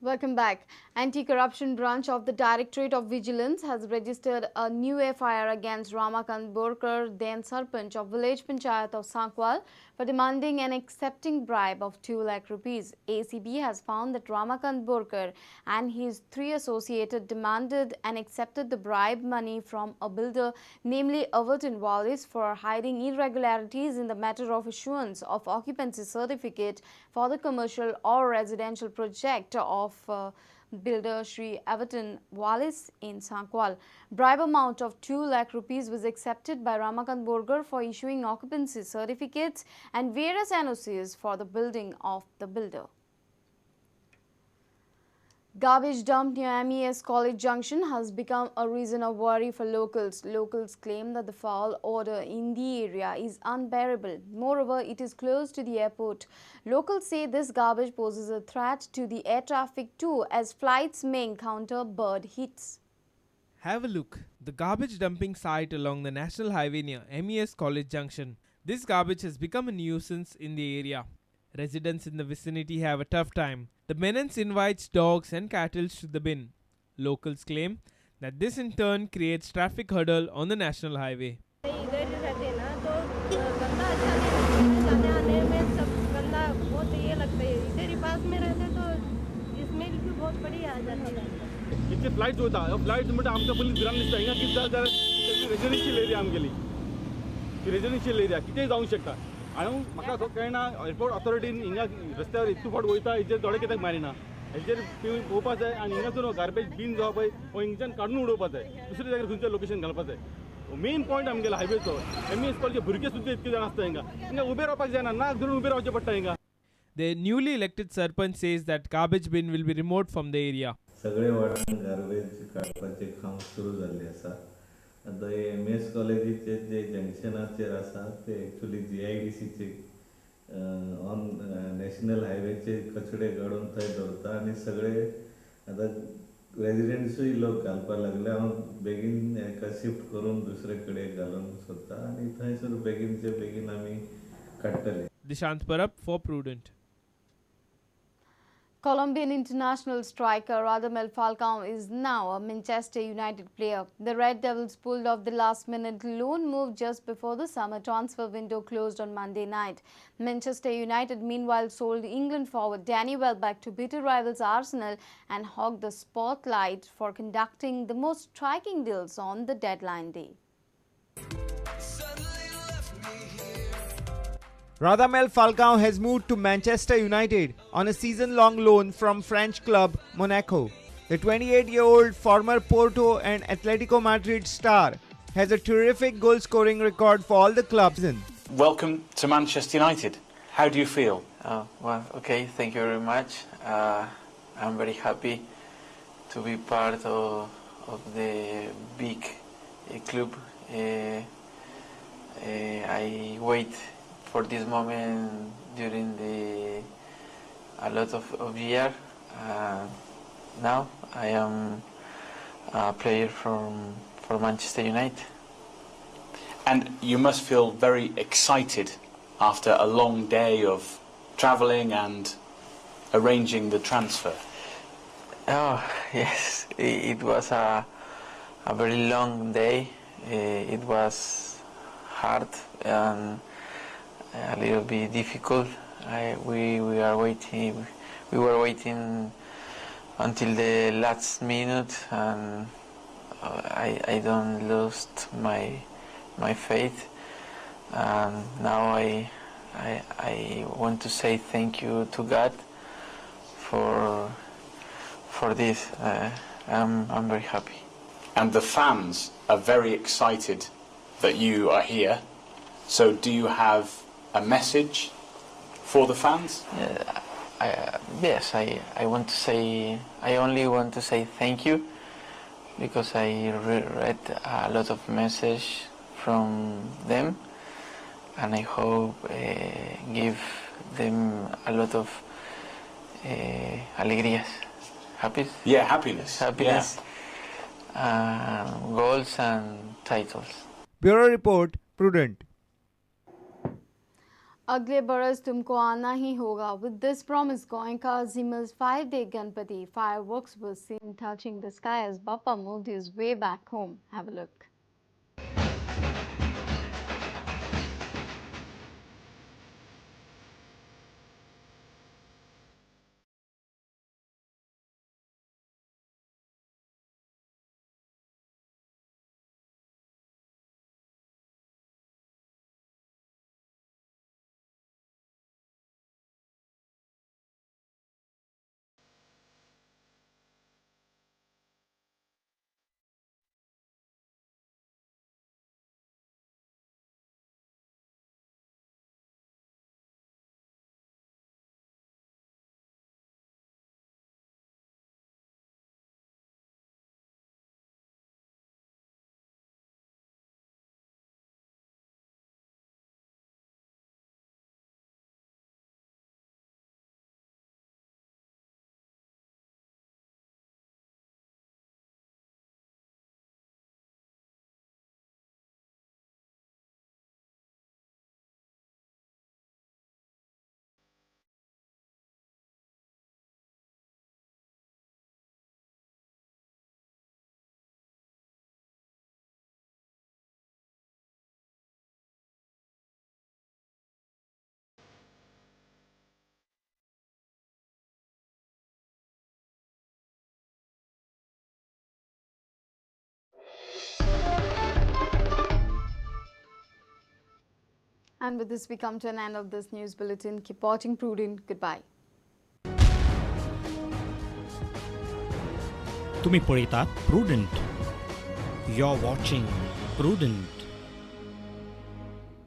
Welcome back. Anti-corruption branch of the Directorate of Vigilance has registered a new FIR against Ramakant Borkar, then Sarpanch of Village Panchayat of Sankwal, for demanding and accepting bribe of 2 lakh rupees. ACB has found that Ramakant Borkar and his 3 associates demanded and accepted the bribe money from a builder, namely Everton Wallace, for hiding irregularities in the matter of issuance of occupancy certificate for the commercial or residential project of builder Sri Everton Wallace in Sankwal. Bribe amount of 2 lakh rupees was accepted by Ramakant Borkar for issuing occupancy certificates and various NOCs for the building of the builder. Garbage dump near MES College Junction has become a reason of worry for locals. Locals claim that the foul odor in the area is unbearable. Moreover, it is close to the airport. Locals say this garbage poses a threat to the air traffic too, as flights may encounter bird hits. Have a look. The garbage dumping site along the National Highway near MES College Junction. This garbage has become a nuisance in the area. Residents in the vicinity have a tough time. The menace invites dogs and cattle to the bin. Locals claim that this in turn creates traffic hurdle on the National Highway. इतके flights होता flights म्हणजे आमकां पयलीं भिरांत दिसता हिंगा कितें जाता रेजिडेन्शियल एरिया आमगेली रेजिडेन्शियल एरिया कितेंय जावंक शकता आनी म्हाका तो कळना एअरपोर्ट ऑथॉरिटीन हिंगा रस्त्यावर इतको फावट वयता हेजेर दोळे कित्याक मारिना हेजेर पळोवपा जाय आनी हिंगासून गार्बेज बीन जो पळय हो हिंगच्यान काडून उडोवपा जाय दुसरे जाग्यार खंयचें लोकेशन घालपा जाय मेन पॉयंट आमगेलो हायवेचो MES कॉलेजचे भुरगे सुद्दां इतके जाण आसता हिंगा उबे रावपाक जायना नाक धरून उबे रावचें पडटा हिंगा. The newly elected Sarpanch says that garbage bin will be removed from the area. सगळे वाठारांत गार्बेज काडपाचें काम सुरू जाल्लें आसा. आतां MES कॉलेजीचे जे जंक्शनाचेर आसा ते एक्चुली GIDCचे ऑन नॅशनल हायवेचे कचडे काडून थंय दवरता आनी सगळे आतां रेजिडेंट्सूय लोक घालपाक लागले. हांव बेगीन हेका शिफ्ट करून दुसरे कडेन घालूंक सोदता आनी थंयसर बेगीनचे बेगीन आमी काडटले. Dishant Parab for Prudent. Colombian international striker Radamel Falcao is now a Manchester United player. The Red Devils pulled off the last-minute loan move just before the summer transfer window closed on Monday night. Manchester United meanwhile sold England forward Danny Welbeck to bitter rivals Arsenal and hogged the spotlight for conducting the most striking deals on the deadline day. Radamel Falcao has moved to Manchester United on a season-long loan from French club Monaco. The 28-year-old former Porto and Atletico Madrid star has a terrific goal-scoring record for all the clubs. Welcome to Manchester United. How do you feel? Okay, thank you very much. I'm very happy to be part of the big club. I wait for this moment during a lot of year. Now I am a player for Manchester United. And you must feel very excited after a long day of travelling and arranging the transfer. Oh yes, it was a very long day. It was hard and a little bit difficult. We were waiting until the last minute, and I don't lost my faith. And now I want to say thank you to God for this. I'm very happy. And the fans are very excited that you are here. So do you have a message for the fans? Yes, I want to say, I only want to say thank you, because I read a lot of message from them, and I hope give them a lot of alegrías, happiness. Yeah, happiness. Goals and titles. Bureau Report, Prudent. अगले बरस तुमको आना ही होगा. With this promise, Goenka Zimmer's 5-day Ganpati fireworks were seen touching the sky as Bappa moved his way back home. Have a look. And with this, we come to an end of this news bulletin. Keep watching Prudent. Goodbye. तुम्ही पळयतात prudent. You're watching Prudent.